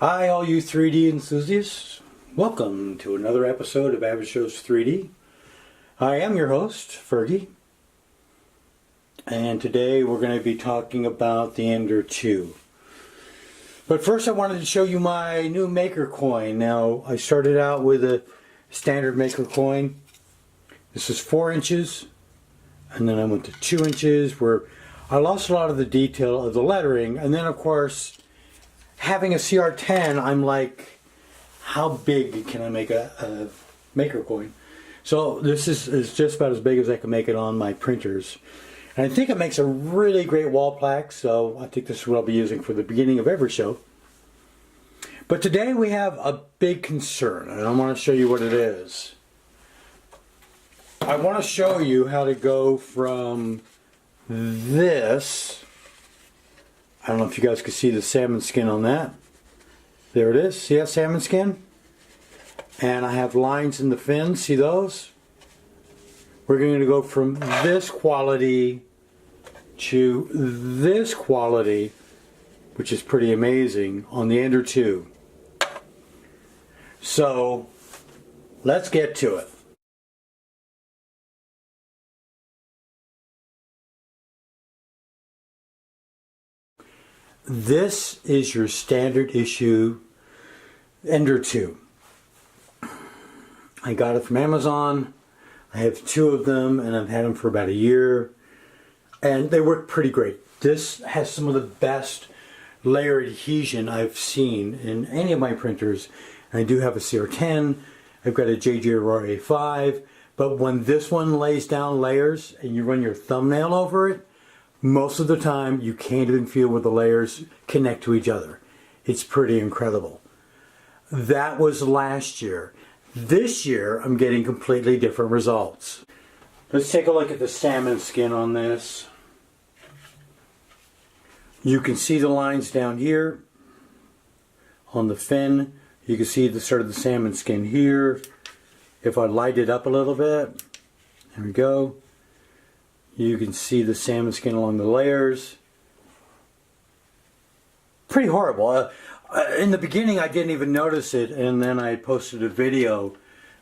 Hi all you 3D enthusiasts. Welcome to another episode of Average Joe's 3D. I am your host, Fergie. And today we're going to be talking about the Ender 2. But first I wanted to show you my new maker coin. Now I started out with a standard maker coin. This is 4 inches. And then I went to 2 inches where I lost a lot of the detail of the lettering. And then of course, having a CR10, I'm like, how big can I make a maker coin? So this is just about as big as I can make it on my printers. And I think it makes a really great wall plaque, so I think this is what I'll be using for the beginning of every show. But today we have a big concern, and I want to show you what it is. I want to show you how to go from this, I don't know if you guys can see the salmon skin on that. There it is. See that salmon skin? And I have lines in the fins. See those? We're going to go from this quality to this quality, which is pretty amazing, on the Ender 2. So, let's get to it. This is your standard issue Ender 2. I got it from Amazon. I have 2 of them and I've had them for about a year. And they work pretty great. This has some of the best layer adhesion I've seen in any of my printers. And I do have a CR10. I've got a JJ Aurora A5. But when this one lays down layers and you run your thumbnail over it, most of the time you can't even feel where the layers connect to each other. It's pretty incredible. That was last year. This year I'm getting completely different results. Let's take a look at the salmon skin on this. You can see the lines down here on the fin. You can see the sort of the salmon skin here. If I light it up a little bit, there we go. You can see the salmon skin along the layers. Pretty horrible. In the beginning I didn't even notice it, and then I posted a video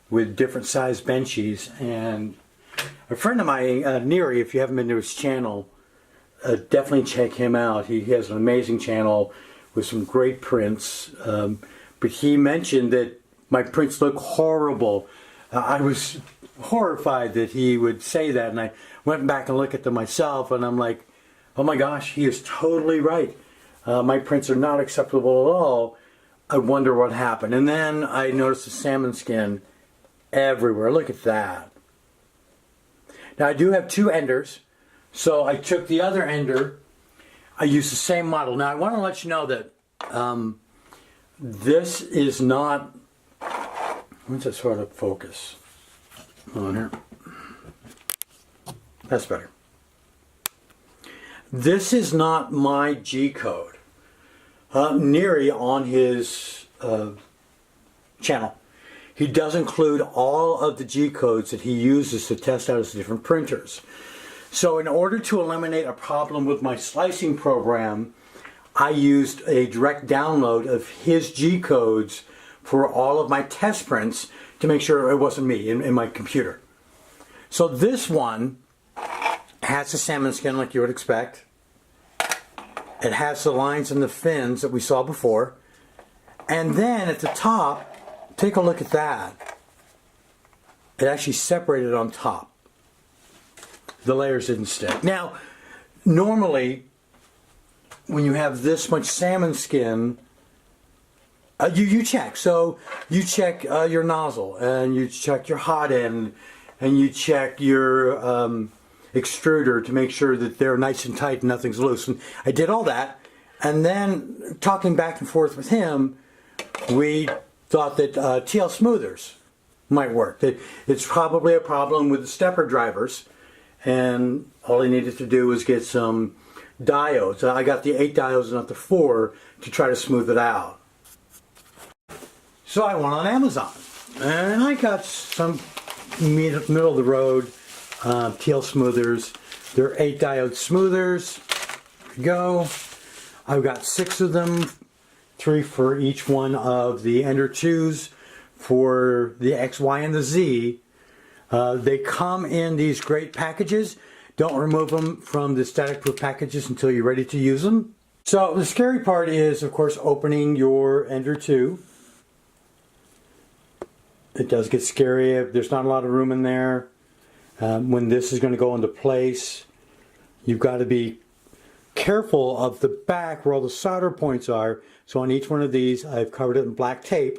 with different size benchies, and a friend of mine, Neri, if you haven't been to his channel, definitely check him out. He has an amazing channel with some great prints, but he mentioned that my prints look horrible. I was horrified that he would say that, and I went back and looked at them myself, and I'm like, oh my gosh, he is totally right. My prints are not acceptable at all. I wonder what happened. And then I noticed the salmon skin everywhere. Look at that. Now I do have 2 Enders, so I took the other Ender. I used the same model. Now I want to let you know that this is not, what's that sort of focus on here? That's better. This is not my G-code. Neri on his channel, he does include all of the G-codes that he uses to test out his different printers. So in order to eliminate a problem with my slicing program, I used a direct download of his G-codes for all of my test prints to make sure it wasn't me in my computer. So this one has the salmon skin like you would expect. It has the lines and the fins that we saw before. And then at the top, take a look at that. It actually separated on top. The layers didn't stick. Now, normally, when you have this much salmon skin, you check. So you check your nozzle, and you check your hot end, and you check your extruder to make sure that they're nice and tight and nothing's loose. And I did all that, and then talking back and forth with him, we thought that TL smoothers might work. That it's probably a problem with the stepper drivers, and all he needed to do was get some diodes. I got the 8 diodes, not the 4, to try to smooth it out. So I went on Amazon, and I got some middle of the road TL smoothers. They're 8 diode smoothers. There we go. I've got 6 of them 3 for each one of the Ender 2s for the X, Y, and the Z. They come in these great packages. Don't remove them from the static proof packages until you're ready to use them. So the scary part is, of course, opening your Ender 2. It does get scary if there's not a lot of room in there. When this is going to go into place, you've got to be careful of the back where all the solder points are. So on each one of these, I've covered it in black tape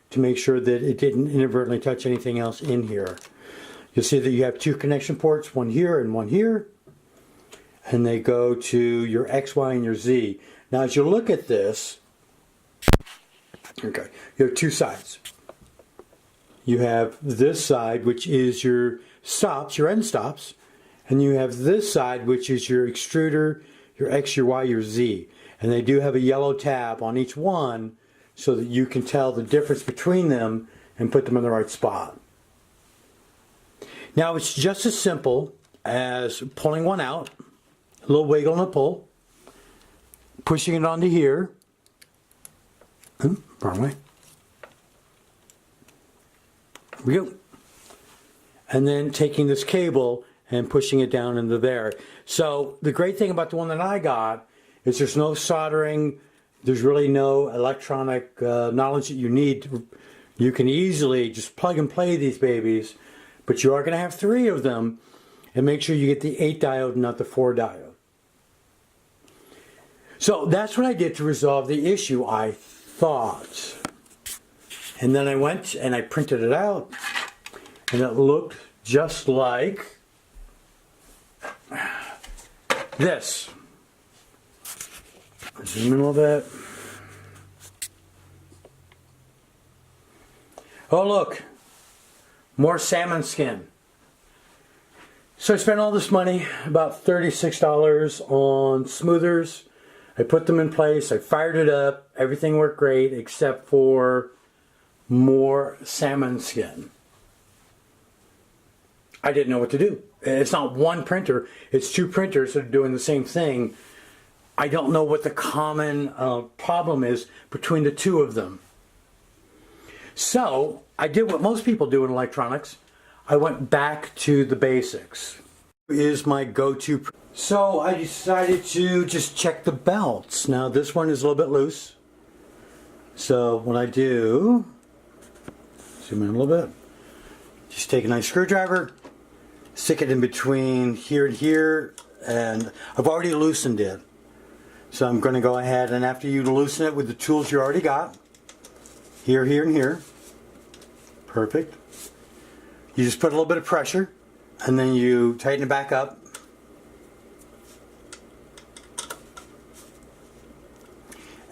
to make sure that it didn't inadvertently touch anything else in here. You'll see that you have 2 connection ports, one here and one here. And they go to your X, Y, and your Z. Now as you look at this, okay, you have 2 sides. You have this side, which is your stops, your end stops. And you have this side, which is your extruder, your X, your Y, your Z. And they do have a yellow tab on each one so that you can tell the difference between them and put them in the right spot. Now it's just as simple as pulling one out, a little wiggle and a pull, pushing it onto here, wrong way, there we go, and then taking this cable and pushing it down into there. So the great thing about the one that I got is there's no soldering, there's really no electronic knowledge that you need. You can easily just plug and play these babies, but you are going to have 3 of them, and make sure you get the 8 diode, not the 4 diode. So that's what I did to resolve the issue, I thought. And then I went and I printed it out, and it looked just like this. Zoom in a little bit. Oh look, more salmon skin. So I spent all this money, about $36 on smoothers. I put them in place, I fired it up, everything worked great except for more salmon skin. I didn't know what to do. It's not one printer, it's 2 printers that are doing the same thing. I don't know what the common problem is between the 2 of them. So I did what most people do in electronics. I went back to the basics. Is my go-to. So I decided to just check the belts. Now this one is a little bit loose. So what I do, zoom in a little bit, just take a nice screwdriver, stick it in between here and here, and I've already loosened it. So I'm going to go ahead, and after you loosen it with the tools you already got, here, here, and here, perfect. You just put a little bit of pressure, and then you tighten it back up.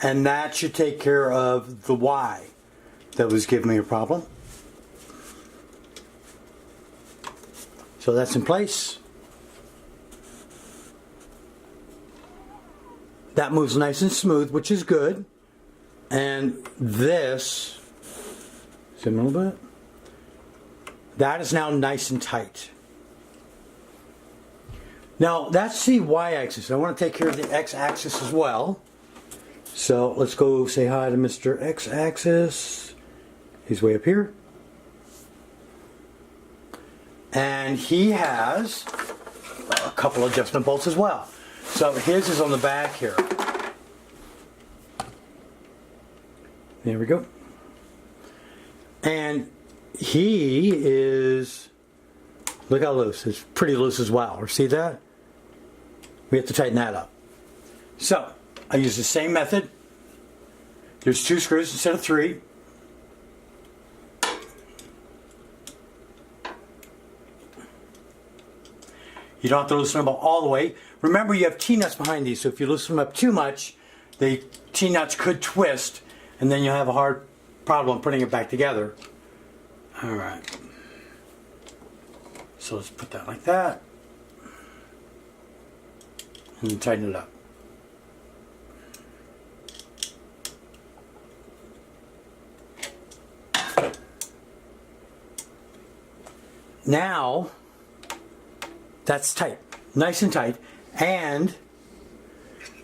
And that should take care of the Y that was giving me a problem. So that's in place. That moves nice and smooth, which is good. And this, zoom in a little bit, that is now nice and tight. Now that's the Y-axis. I want to take care of the X-axis as well. So let's go say hi to Mr. X-axis. He's way up here. And he has a couple adjustment bolts as well. So his is on the back here. There we go. And he is, look how loose. It's pretty loose as well. See that? We have to tighten that up. So I use the same method. There's 2 screws instead of 3. You don't have to loosen them up all the way. Remember, you have T-nuts behind these, so if you loosen them up too much, the T-nuts could twist, and then you'll have a hard problem putting it back together. Alright. So let's put that like that. And then tighten it up. Now, that's tight, nice and tight, and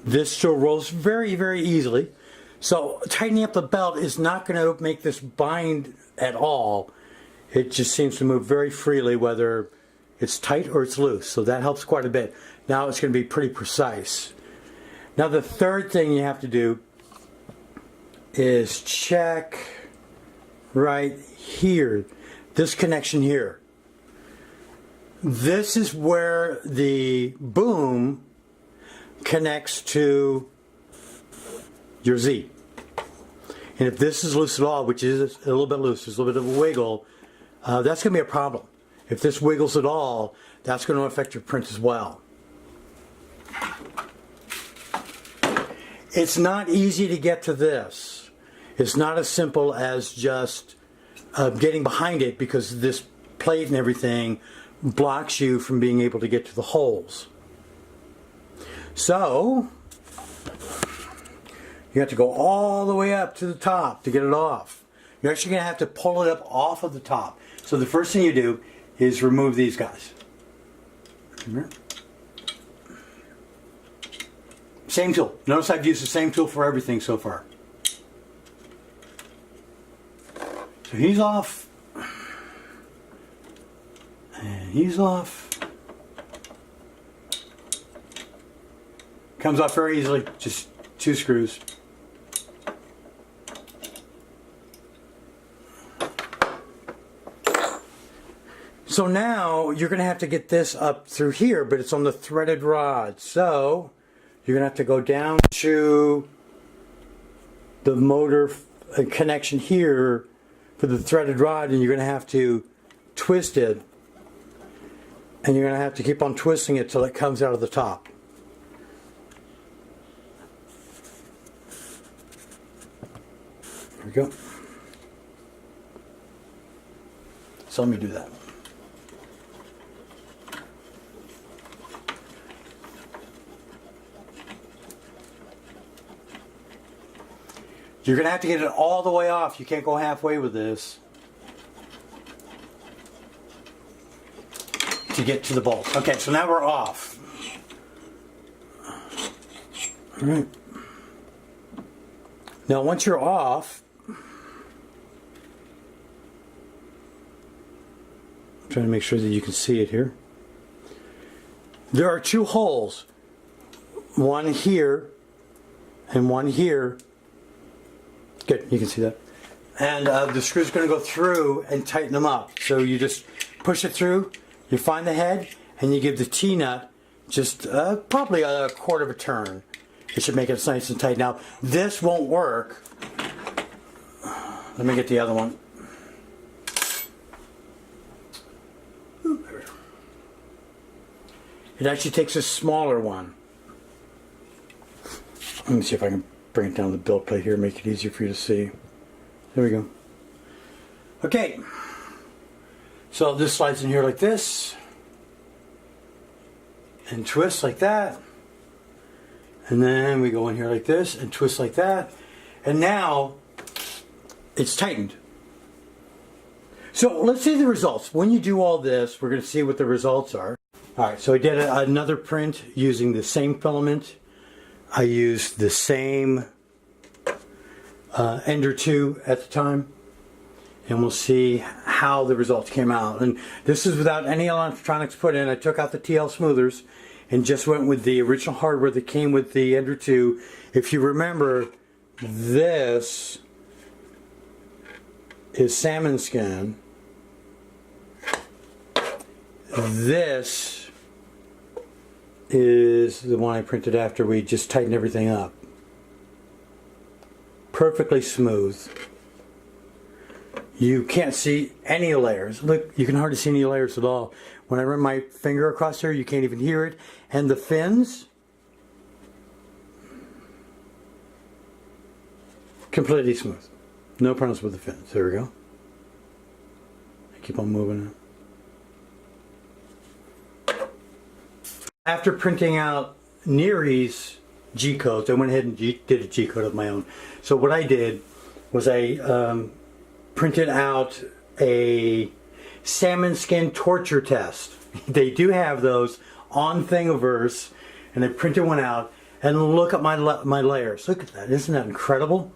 this still rolls very, very easily. So tightening up the belt is not going to make this bind at all. It just seems to move very freely whether it's tight or it's loose. So that helps quite a bit. Now it's going to be pretty precise. Now the third thing you have to do is check right here, this connection here. This is where the boom connects to your Z. And if this is loose at all, which is a little bit loose, there's a little bit of a wiggle, that's going to be a problem. If this wiggles at all, that's going to affect your print as well. It's not easy to get to this. It's not as simple as just getting behind it, because this plate and everything blocks you from being able to get to the holes. So you have to go all the way up to the top to get it off. You're actually going to have to pull it up off of the top. So the first thing you do is remove these guys. Same tool. Notice I've used the same tool for everything so far. So he's off. And he's off. Comes off very easily. Just 2 screws. So now you're going to have to get this up through here, but it's on the threaded rod. So you're going to have to go down to the motor connection here for the threaded rod, and you're going to have to twist it. And you're going to have to keep on twisting it till it comes out of the top. There we go. So let me do that. You're going to have to get it all the way off. You can't go halfway with this to get to the bolt. Okay, so now we're off. All right. Now once you're off, I'm trying to make sure that you can see it here. There are 2 holes. One here and one here. Good, you can see that. And the screw's going to go through and tighten them up. So you just push it through, you find the head, and you give the T-nut just probably a 1/4 of a turn. It should make it nice and tight. Now, this won't work. Let me get the other one. It actually takes a smaller one. Let me see if I can bring it down the build plate here, make it easier for you to see. There we go. Okay, so this slides in here like this, and twists like that, and then we go in here like this and twist like that, and now it's tightened. So let's see the results. When you do all this, we're going to see what the results are. Alright, so I did another print using the same filament. I used the same Ender 2 at the time, and we'll see how the results came out. And this is without any electronics put in. I took out the TL smoothers and just went with the original hardware that came with the Ender 2. If you remember, this is salmon skin. This is the one I printed after we just tightened everything up. Perfectly smooth. You can't see any layers. Look, you can hardly see any layers at all. When I run my finger across there, you can't even hear it. And the fins, completely smooth. No problems with the fins. There we go. I keep on moving it. After printing out Neary's G-codes, I went ahead and did a G-code of my own. So what I did was I printed out a salmon skin torture test. They do have those on Thingiverse, and I printed one out, And look at my layers. Look at that. Isn't that incredible?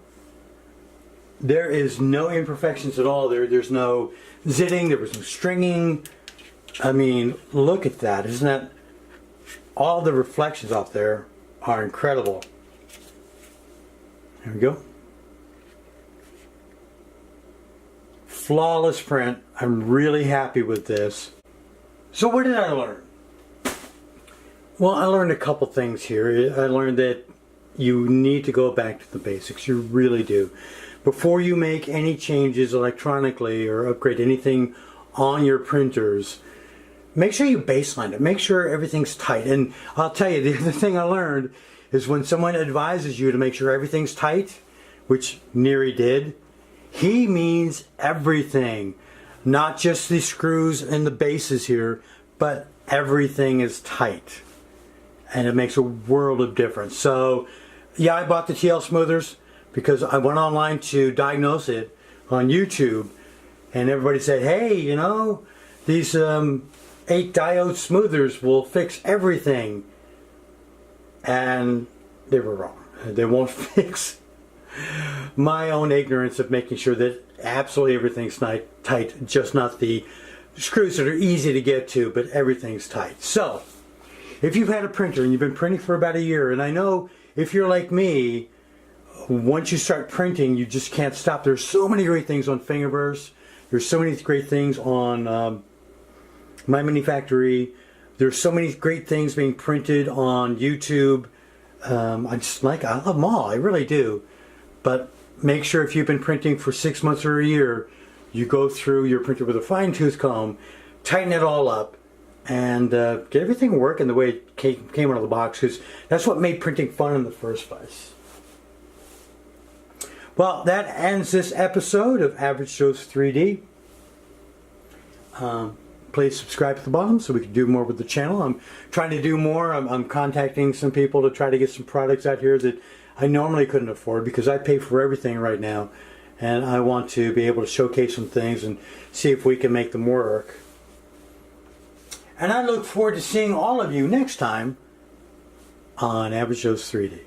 There is no imperfections at all. There's no zitting. There was no stringing. I mean, look at that. Isn't that... All the reflections out there are incredible. There we go. Flawless print. I'm really happy with this. So what did I learn? Well, I learned a couple things here. I learned that you need to go back to the basics. You really do. Before you make any changes electronically or upgrade anything on your printers, make sure you baseline it. Make sure everything's tight. And I'll tell you, the other thing I learned is when someone advises you to make sure everything's tight, which Neri did, he means everything. Not just the screws and the bases here, but everything is tight. And it makes a world of difference. So, yeah, I bought the TL smoothers because I went online to diagnose it on YouTube. And everybody said, hey, you know, these 8 diode smoothers will fix everything. And they were wrong. They won't fix my own ignorance of making sure that absolutely everything's tight, just not the screws that are easy to get to, but everything's tight. So, if you've had a printer and you've been printing for about a year, and I know if you're like me, once you start printing, you just can't stop. There's so many great things on Fingerverse. There's so many great things on My Mini Factory. There's so many great things being printed on YouTube. I love them all. I really do. But make sure if you've been printing for 6 months or a year, you go through your printer with a fine-tooth comb, tighten it all up, and get everything working the way it came out of the box, because that's what made printing fun in the first place. Well, that ends this episode of Average Joe's 3D. Please subscribe at the bottom so we can do more with the channel. I'm trying to do more. I'm contacting some people to try to get some products out here that I normally couldn't afford, because I pay for everything right now, and I want to be able to showcase some things and see if we can make them work. And I look forward to seeing all of you next time on Average Joe's 3D.